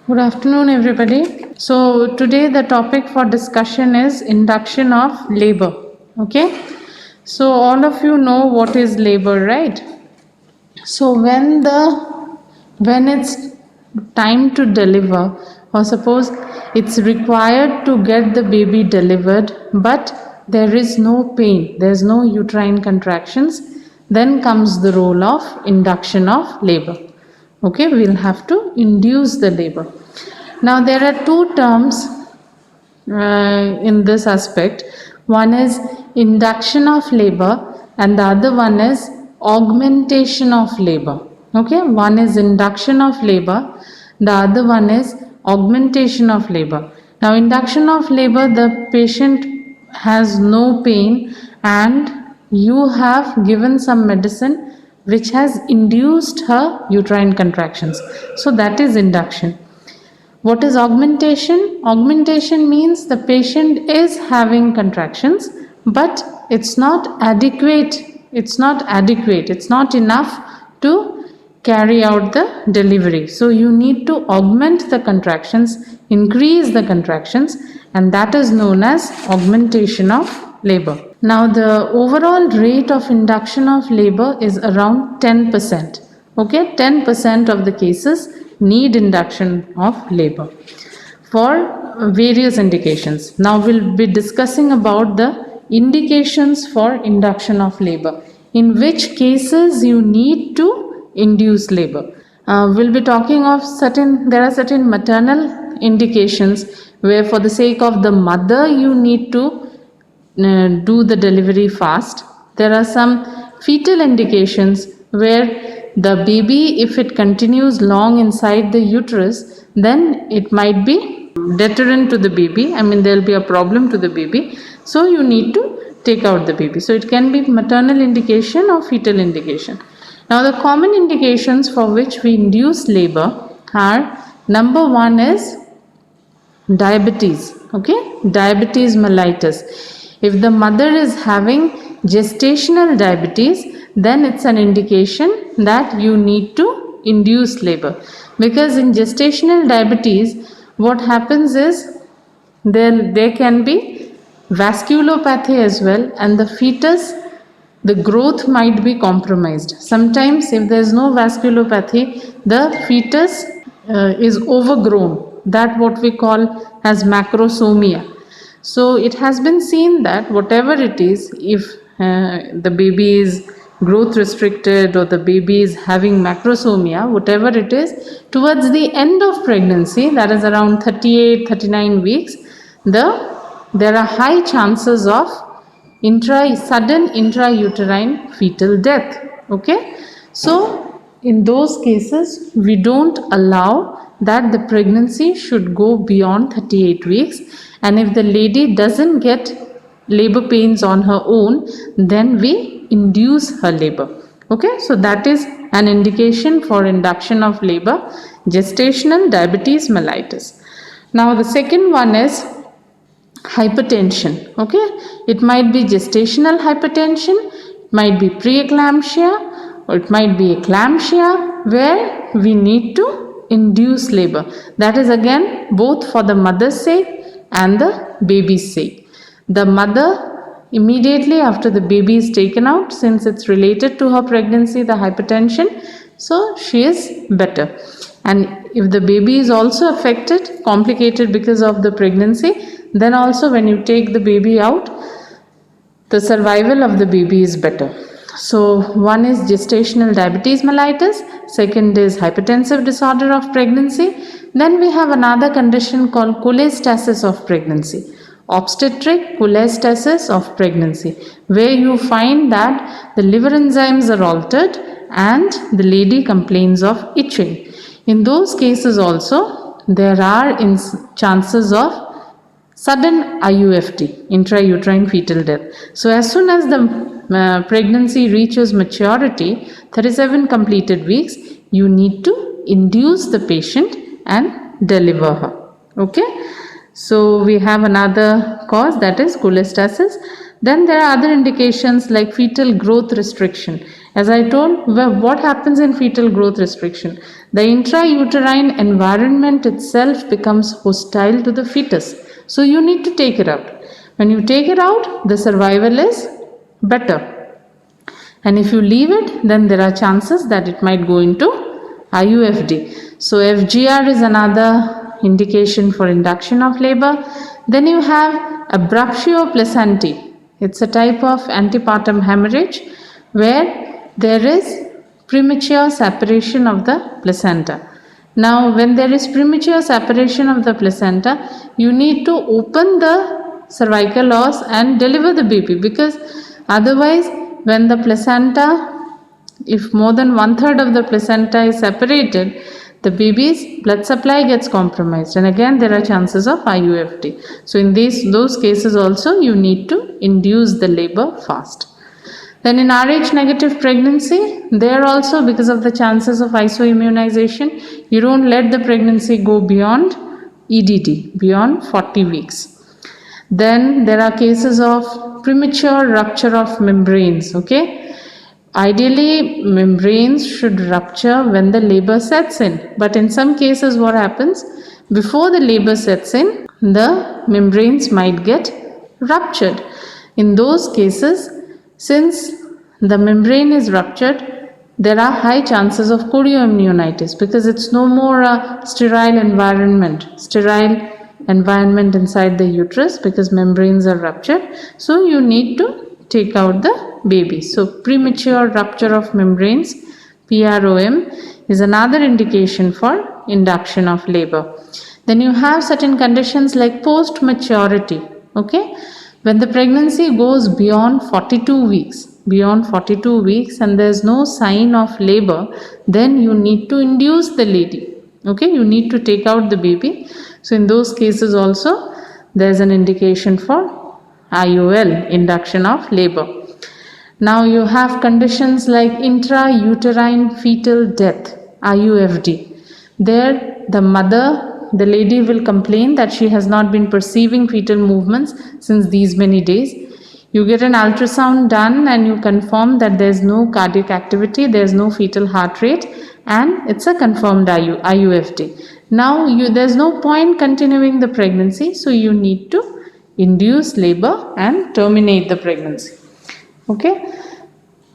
Good afternoon, everybody. So, today the topic for discussion is induction of labor. Okay, so all of you know what is labor, right? So, when it's time to deliver, or suppose it's required to get the baby delivered, but there is no pain, there's no uterine contractions, then comes the role of induction of labor. Okay, we'll have to induce the labor. Now there are two terms in this aspect. One is induction of labor and the other one is augmentation of labor. Okay, one is induction of labor, the other one is augmentation of labor. Now induction of labor, the patient has no pain and you have given some medicine which has induced her uterine contractions, so that is induction. What is augmentation? Augmentation means the patient is having contractions, but it's not adequate. It's not adequate. It's not enough to carry out the delivery. So you need to augment the contractions, increase the contractions, and that is known as augmentation of labor. Now, the overall rate of induction of labor is around 10%. Okay, 10% of the cases need induction of labor for various indications. Now, we'll be discussing about the indications for induction of labor. In which cases you need to induce labor. We'll be talking of there are certain maternal indications where, for the sake of the mother, you need to do the delivery fast. There are some fetal indications where the baby, if it continues long inside the uterus, then it might be deterrent to the baby. I mean, there will be a problem to the baby. So, you need to take out the baby. So, it can be maternal indication or fetal indication. Now, the common indications for which we induce labor are: number one is diabetes. Okay, diabetes mellitus. If the mother is having gestational diabetes, then it's an indication that you need to induce labor, because in gestational diabetes what happens is there can be vasculopathy as well, and the fetus, the growth might be compromised. Sometimes if there is no vasculopathy, the fetus is overgrown, that what we call as macrosomia. So it has been seen that whatever it is, if the baby is growth restricted or the baby is having macrosomia, whatever it is, towards the end of pregnancy, that is around 38-39 weeks, there are high chances of sudden intrauterine fetal death. Okay, so in those cases we don't allow that the pregnancy should go beyond 38 weeks, and if the lady doesn't get labor pains on her own, then we induce her labor. Okay, so that is an indication for induction of labor: gestational diabetes mellitus. Now the second one is hypertension. Okay, it might be gestational hypertension, it might be preeclampsia, or it might be eclampsia, where we need to induce labor. That is again both for the mother's sake and the baby's sake. The mother, immediately after the baby is taken out, since it's related to her pregnancy, the hypertension, so she is better. And if the baby is also affected, complicated because of the pregnancy, then also when you take the baby out, the survival of the baby is better. So one is gestational diabetes mellitus, second is hypertensive disorder of pregnancy. Then we have another condition called cholestasis of pregnancy, obstetric cholestasis of pregnancy, where you find that the liver enzymes are altered and the lady complains of itching. In those cases also, there are chances of sudden IUFD, intrauterine fetal death. So as soon as the pregnancy reaches maturity, 37 completed weeks, you need to induce the patient and deliver her. Okay, so we have another cause, that is cholestasis. Then there are other indications like fetal growth restriction. As I told, what happens in fetal growth restriction? The intrauterine environment itself becomes hostile to the fetus. So you need to take it out. When you take it out, the survival is better. And if you leave it, then there are chances that it might go into IUFD. So FGR is another indication for induction of labor. Then you have abruptio placentae. It's a type of antepartum hemorrhage where there is premature separation of the placenta. Now, when there is premature separation of the placenta, you need to open the cervical os and deliver the baby, because otherwise, when the placenta, if more than 1/3 of the placenta is separated, the baby's blood supply gets compromised, and again there are chances of IUFD. So in those cases also you need to induce the labor fast. Then in Rh negative pregnancy, there also, because of the chances of isoimmunization, you don't let the pregnancy go beyond EDD, beyond 40 weeks. Then there are cases of premature rupture of membranes. Okay, ideally membranes should rupture when the labor sets in, but in some cases what happens, before the labor sets in, the membranes might get ruptured. In those cases, since the membrane is ruptured, there are high chances of chorioamnionitis, because it's no more a sterile environment inside the uterus, because membranes are ruptured. So you need to take out the baby. So premature rupture of membranes, PROM, is another indication for induction of labor. Then you have certain conditions like post maturity. Okay, when the pregnancy goes beyond 42 weeks and there's no sign of labor, then you need to induce the lady. Okay, you need to take out the baby. So in those cases also, there's an indication for IUL, induction of labor. Now you have conditions like intrauterine fetal death, IUFD. There the lady will complain that she has not been perceiving fetal movements since these many days. You get an ultrasound done and you confirm that there's no cardiac activity, there's no fetal heart rate, and it's a confirmed IUFD. Now there's no point continuing the pregnancy, so you need to induce labor and terminate the pregnancy. Okay.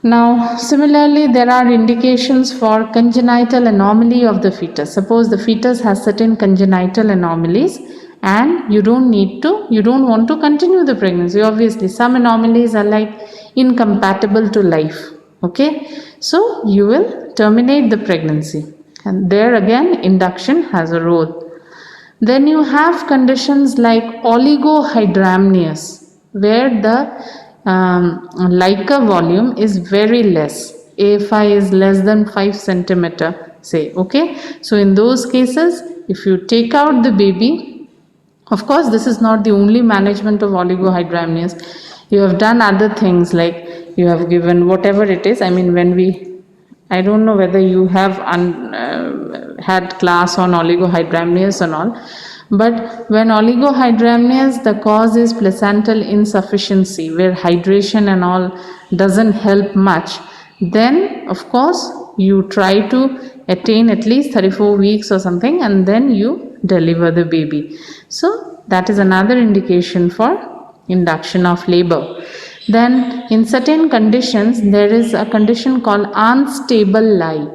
Now similarly, there are indications for congenital anomaly of the fetus. Suppose the fetus has certain congenital anomalies and you don't want to continue the pregnancy. Obviously some anomalies are like incompatible to life. Okay, so you will terminate the pregnancy, and there again induction has a role. Then you have conditions like oligohydramnios, where the LICA volume is very less. AFI is less than 5 centimeter, say. Okay, so in those cases, if you take out the baby, of course this is not the only management of oligohydramnios. You have done other things, like you have given whatever it is. I mean, I don't know whether you have had class on oligohydramnios and all, but when oligohydramnios, the cause is placental insufficiency, where hydration and all doesn't help much, then of course you try to attain at least 34 weeks or something, and then you deliver the baby. So that is another indication for induction of labor. Then in certain conditions, there is a condition called unstable lie.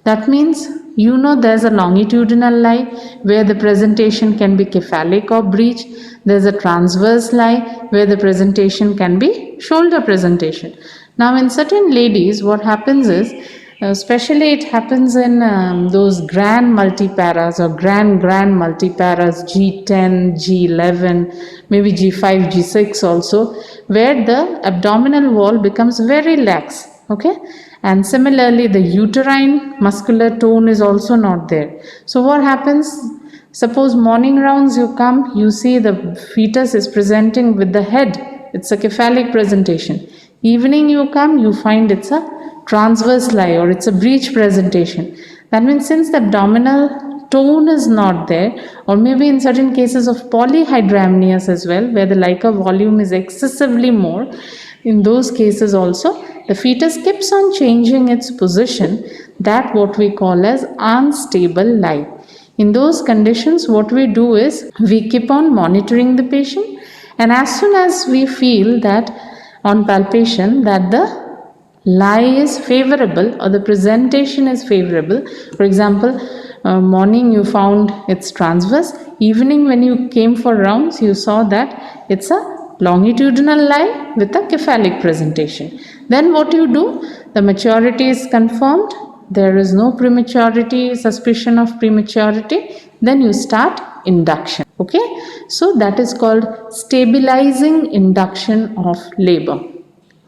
That means, there's a longitudinal lie where the presentation can be cephalic or breech. There's a transverse lie where the presentation can be shoulder presentation. Now in certain ladies, what happens is, especially it happens in those grand multiparas or grand multiparas, G10, G11, maybe G5, G6 also, where the abdominal wall becomes very lax. Okay, and similarly the uterine muscular tone is also not there. So what happens, suppose morning rounds you come, you see the fetus is presenting with the head, it's a cephalic presentation. Evening you come, you find it's a transverse lie or it's a breech presentation. That means since the abdominal tone is not there, or maybe in certain cases of polyhydramnios as well, where the LICA volume is excessively more, In those cases also, the fetus keeps on changing its position, that what we call as unstable lie. In those conditions, what we do is we keep on monitoring the patient, and as soon as we feel that on palpation that the lie is favorable or the presentation is favorable, for example, morning you found it's transverse, evening when you came for rounds you saw that it's a longitudinal lie with a cephalic presentation, then what you do, the maturity is confirmed, there is no prematurity, suspicion of prematurity, then you start induction. Okay, so that is called stabilizing induction of labor.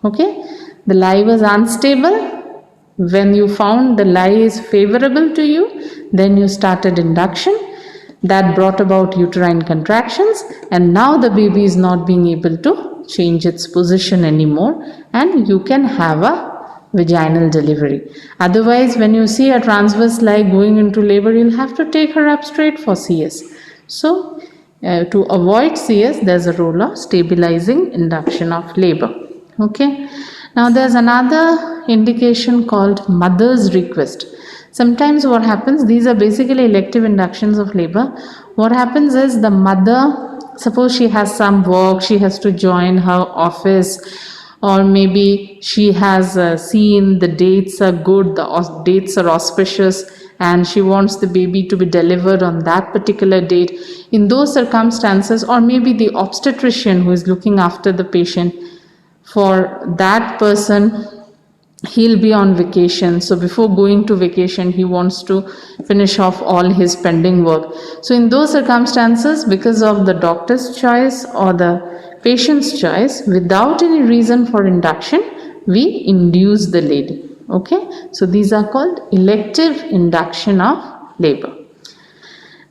Okay, the lie was unstable. When you found the lie is favorable to you, then you started induction. That brought about uterine contractions, and now the baby is not being able to change its position anymore, and you can have a vaginal delivery. Otherwise, when you see a transverse lie going into labor, you'll have to take her up straight for CS. So, to avoid CS, there's a role of stabilizing induction of labor. Okay, now there's another indication called mother's request. Sometimes what happens, these are basically elective inductions of labor. What happens is the mother, suppose she has some work, she has to join her office, or maybe she has seen the dates are good, the dates are auspicious, and she wants the baby to be delivered on that particular date. In those circumstances, or maybe the obstetrician who is looking after the patient, for that person, he'll be on vacation, so before going to vacation he wants to finish off all his pending work. So in those circumstances, because of the doctor's choice or the patient's choice, without any reason for induction, we induce the lady. Okay, so these are called elective induction of labor.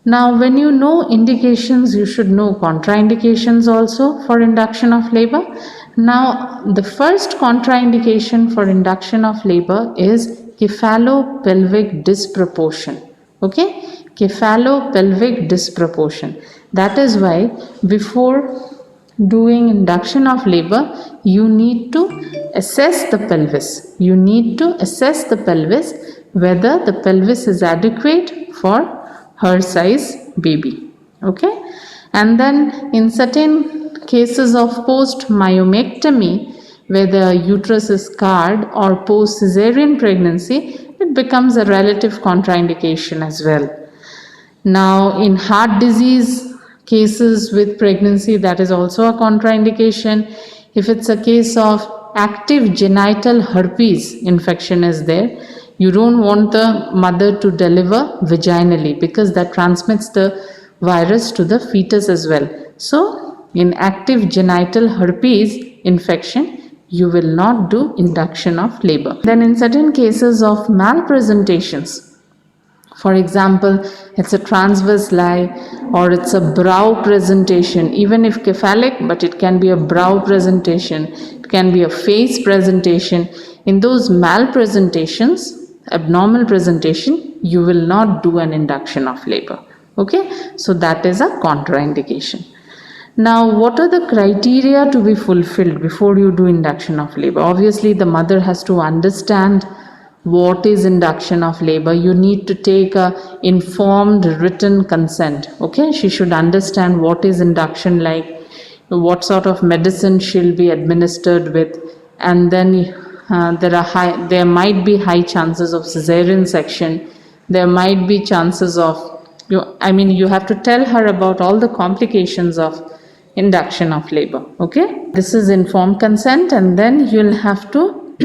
Now, when you know indications, you should know contraindications also for induction of labor. Now, the first contraindication for induction of labor is cephalopelvic disproportion. Okay, cephalopelvic disproportion. That is why before doing induction of labor, you need to assess the pelvis. You need to assess the pelvis, whether the pelvis is adequate for her size baby. Okay, and then in certain cases of post myomectomy, where the uterus is scarred, or post cesarean pregnancy, it becomes a relative contraindication as well. Now in heart disease cases with pregnancy, that is also a contraindication. If it's a case of active genital herpes infection is there, you don't want the mother to deliver vaginally, because that transmits the virus to the fetus as well. So in active genital herpes infection, you will not do induction of labor. Then in certain cases of malpresentations, for example, it's a transverse lie or it's a brow presentation, even if cephalic, but it can be a brow presentation, it can be a face presentation. In those malpresentations, abnormal presentation, you will not do an induction of labor. Okay, so that is a contraindication. Now, what are the criteria to be fulfilled before you do induction of labor? Obviously, the mother has to understand what is induction of labor. You need to take a informed written consent. Okay, she should understand what is induction like, what sort of medicine she'll be administered with, and then there might be high chances of cesarean section. There might be chances of you have to tell her about all the complications of induction of labor. Okay, this is informed consent, and then you'll have to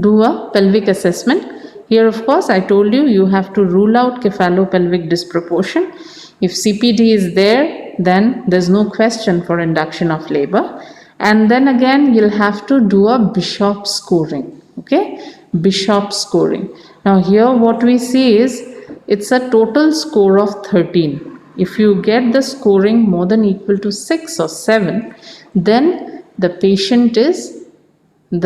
do a pelvic assessment. Here, of course, I told you, you have to rule out cephalopelvic disproportion. If CPD is there, then there's no question for induction of labor. And then again, you'll have to do a Bishop scoring. Okay, Bishop scoring. Now here what we see is it's a total score of 13. If you get the scoring more than equal to 6 or 7, then the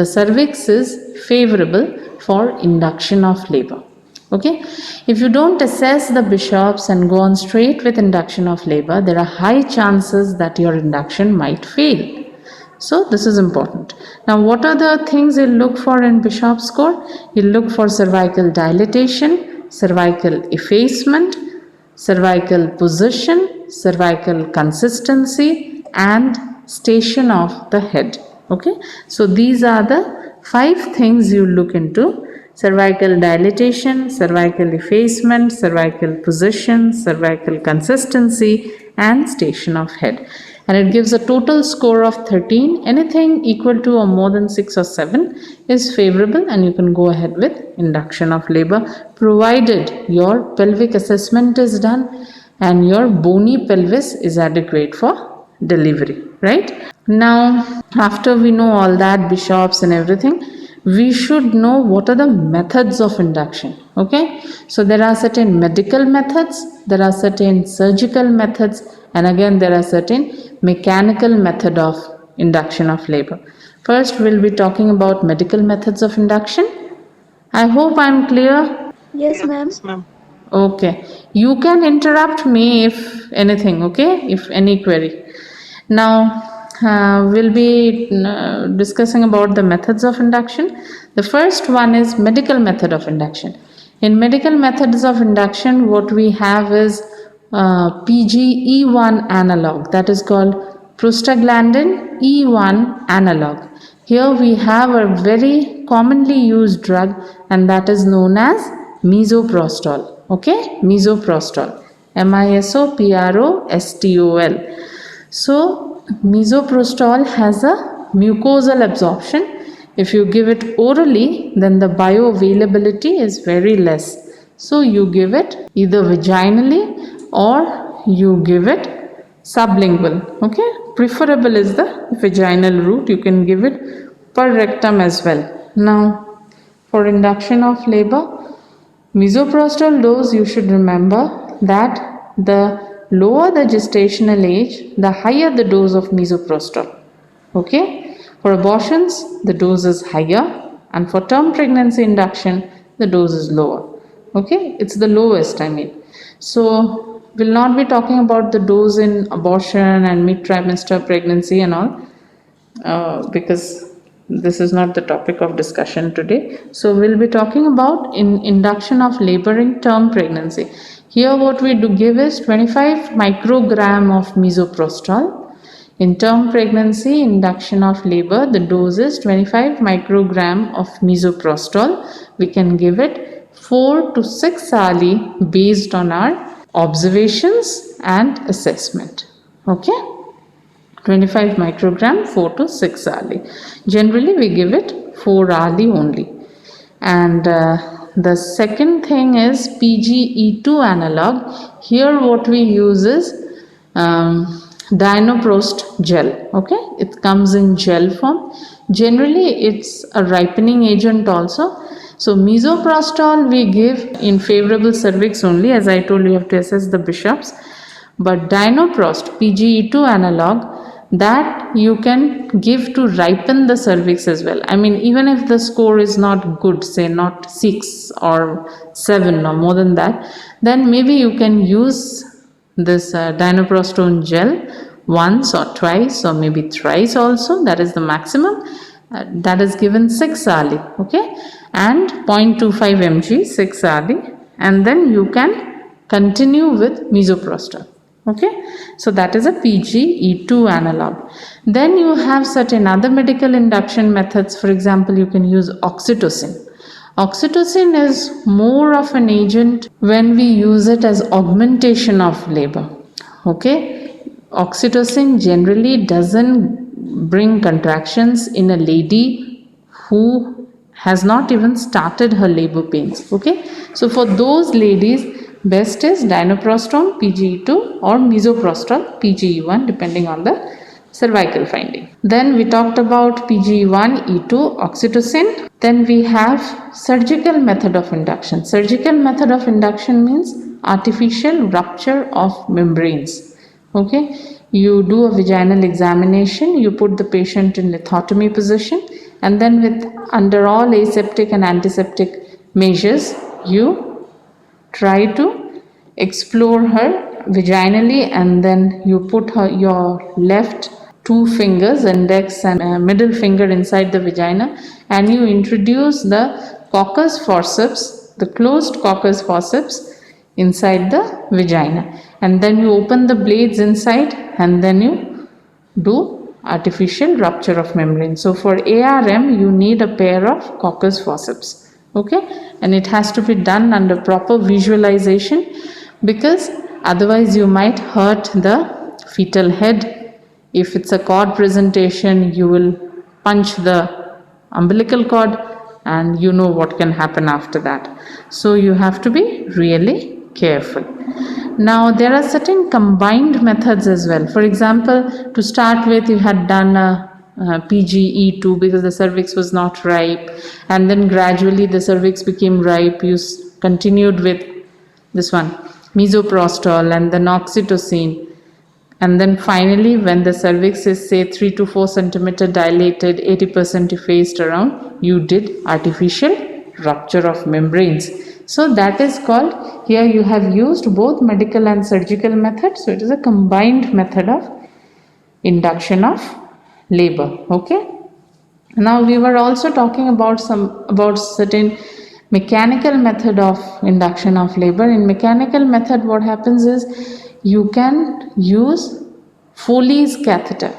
cervix is favorable for induction of labor. Okay, if you don't assess the Bishops and go on straight with induction of labor, there are high chances that your induction might fail. So this is important. Now, what are the things you look for in Bishop's score? You look for cervical dilatation, cervical effacement, cervical position, cervical consistency, and station of the head. Okay, so these are the 5 things you look into: cervical dilatation, cervical effacement, cervical position, cervical consistency, and station of head. And it gives a total score of 13. Anything equal to or more than 6 or 7 is favorable, and you can go ahead with induction of labor, provided your pelvic assessment is done and your bony pelvis is adequate for delivery, right? Now, after we know all that, Bishops and everything, we should know what are the methods of induction. Okay, so there are certain medical methods, there are certain surgical methods, and again there are certain mechanical method of induction of labor. First, we'll be talking about medical methods of induction. I hope I'm clear. Yes, ma'am. Okay, you can interrupt me if anything, okay, if any query. Now, we'll be discussing about the methods of induction. The first one is medical method of induction. In medical methods of induction, what we have is PGE1 analog, that is called prostaglandin E1 analog. Here we have a very commonly used drug, and that is known as misoprostol. Okay, misoprostol, MISOPROSTOL. So, misoprostol has a mucosal absorption. If you give it orally, then the bioavailability is very less. So, you give it either vaginally or you give it sublingual. Okay, preferable is the vaginal route. You can give it per rectum as well. Now, for induction of labor, misoprostol dose, you should remember that the lower the gestational age, the higher the dose of misoprostol. Okay, for abortions, the dose is higher, and for term pregnancy induction, the dose is lower. Okay, it's the lowest, I mean. So, we'll not be talking about the dose in abortion and mid trimester pregnancy and all, because this is not the topic of discussion today. So we'll be talking about in induction of labor in term pregnancy. Here what we do give is 25 microgram of misoprostol. In term pregnancy, induction of labor, the dose is 25 microgram of misoprostol. We can give it 4 to 6 hourly based on our observations and assessment. Okay. 25 microgram 4 to 6 hourly. Generally we give it 4 hourly only. And the second thing is PGE2 analog. Here what we use is Dinoprost gel. Okay, it comes in gel form. Generally it's a ripening agent also. So misoprostol we give in favorable cervix only. As I told you, have to assess the Bishops. But Dinoprost PGE2 analog, that you can give to ripen the cervix as well. I mean, even if the score is not good, say not 6 or 7 or more than that, then maybe you can use this dinoprostone gel once or twice or maybe thrice also. That is the maximum. That is given 6 hourly. Okay, and 0.25 mg 6 hourly, and then you can continue with misoprostol. Okay, so that is a PGE2 analog. Then you have certain other medical induction methods. For example, you can use oxytocin. Oxytocin is more of an agent when we use it as augmentation of labor. Okay, oxytocin generally doesn't bring contractions in a lady who has not even started her labor pains. Okay, so for those ladies, best is dinoprostol PGE2 or misoprostol PGE1, depending on the cervical finding. Then we talked about PGE1, E2, oxytocin. Then we have surgical method of induction. Surgical method of induction means artificial rupture of membranes. Okay, you do a vaginal examination, you put the patient in lithotomy position, and then with under all aseptic and antiseptic measures, you try to explore her vaginally, and then you put your left two fingers, index and middle finger, inside the vagina, and you introduce the coccus forceps, the closed coccus forceps, inside the vagina, and then you open the blades inside, and then you do artificial rupture of membrane. So for ARM, you need a pair of coccus forceps, okay, and it has to be done under proper visualization, because otherwise you might hurt the fetal head. If it's a cord presentation, you will punch the umbilical cord, and you know what can happen after that. So you have to be really careful. Now there are certain combined methods as well. For example, to start with, you had done a PGE2 because the cervix was not ripe, and then gradually the cervix became ripe. You continued with this one, misoprostol and then oxytocin, and then finally when the cervix is say 3 to 4 centimeter dilated, 80% effaced around, you did artificial rupture of membranes. So that is called, here you have used both medical and surgical methods, so it is a combined method of induction of labor. Okay, now we were also talking about certain mechanical method of induction of labor. In mechanical method, what happens is you can use Foley's catheter.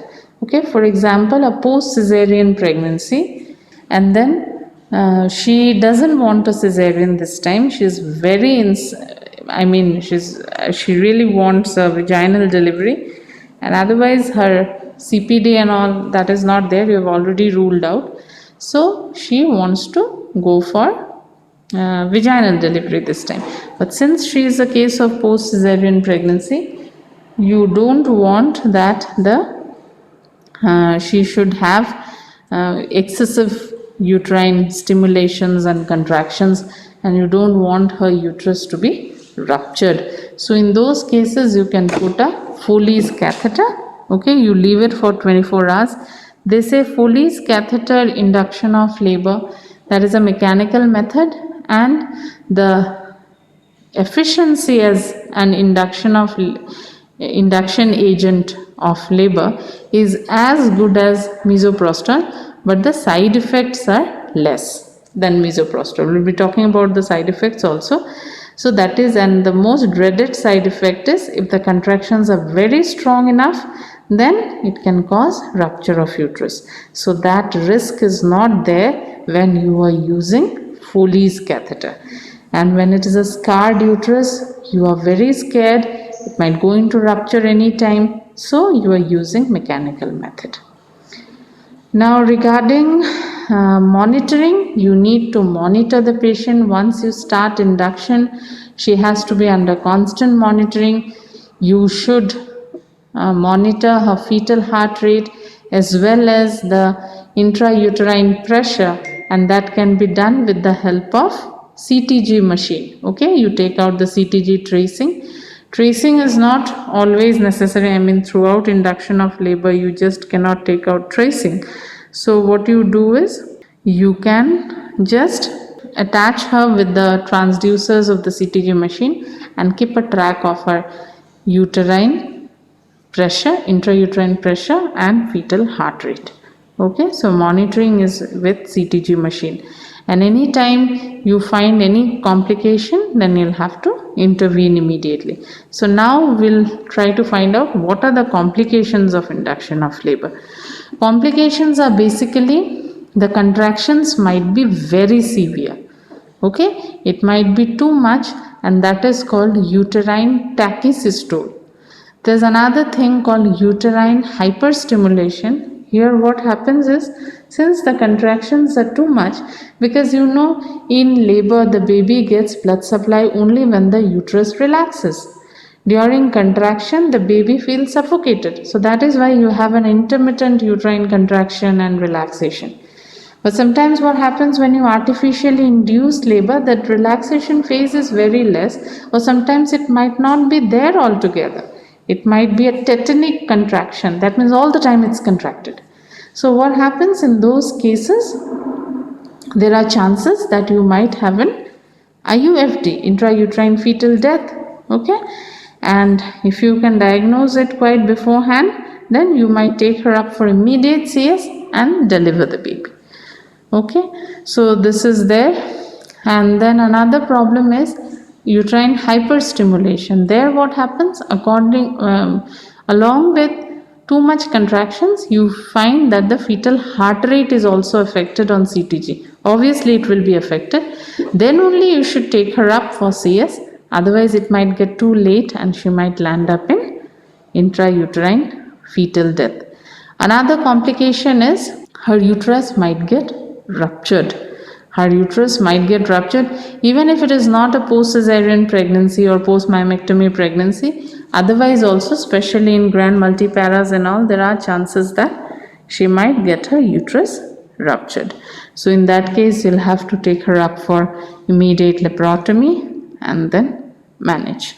Okay, for example, a post cesarean pregnancy, and then she doesn't want a cesarean this time. She's very she really wants a vaginal delivery, and otherwise her CPD and all that is not there, you have already ruled out. So she wants to go for vaginal delivery this time. But since she is a case of post cesarean pregnancy, you don't want that she should have excessive uterine stimulations and contractions, and you don't want her uterus to be ruptured. So in those cases, you can put a Foley's catheter. Okay, you leave it for 24 hours. They say Foley's catheter induction of labor, that is a mechanical method, and the efficiency as an induction agent of labor is as good as misoprostol, but the side effects are less than misoprostol. We'll be talking about the side effects also. So that is, and the most dreaded side effect is if the contractions are very strong enough, then it can cause rupture of uterus. So that risk is not there when you are using Foley's catheter. And when it is a scarred uterus, you are very scared, it might go into rupture anytime, so you are using mechanical method. Now regarding monitoring, you need to monitor the patient. Once you start induction, she has to be under constant monitoring. You should monitor her fetal heart rate as well as the intrauterine pressure, and that can be done with the help of CTG machine. Okay, you take out the CTG tracing. Tracing is not always necessary. Throughout induction of labor, you just cannot take out tracing. So what you do is, you can just attach her with the transducers of the CTG machine and keep a track of her uterine pressure, intrauterine pressure and fetal heart rate. Okay, so monitoring is with CTG machine, and anytime you find any complication, then you'll have to intervene immediately. So now we'll try to find out what are the complications of induction of labor. Complications are basically the contractions might be very severe. Okay, it might be too much, and that is called uterine tachysystole. There's another thing called uterine hyperstimulation. Here what happens is, since the contractions are too much, because in labor the baby gets blood supply only when the uterus relaxes. During contraction the baby feels suffocated. So that is why you have an intermittent uterine contraction and relaxation. But sometimes what happens when you artificially induce labor, that relaxation phase is very less, or sometimes it might not be there altogether. It might be a tetanic contraction. That means all the time it's contracted. So what happens in those cases? There are chances that you might have an IUFD, intrauterine fetal death. Okay, and if you can diagnose it quite beforehand, then you might take her up for immediate CS and deliver the baby. Okay, so this is there. And then another problem is uterine hyperstimulation. There what happens, along with too much contractions, you find that the fetal heart rate is also affected on CTG. Obviously it will be affected. Then only you should take her up for CS, otherwise it might get too late and she might land up in intrauterine fetal death. Another complication is her uterus might get ruptured. Her uterus might get ruptured even if it is not a post-cesarean pregnancy or post-myomectomy pregnancy. Otherwise also, especially in grand multiparas and all, there are chances that she might get her uterus ruptured. So in that case, you'll have to take her up for immediate laparotomy and then manage.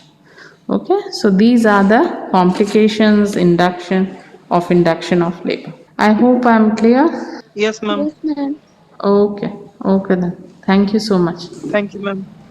Okay, so these are the complications induction of labor. I hope I'm clear. Yes, ma'am. Yes, ma'am. Okay, okay then. Thank you so much. Thank you, ma'am.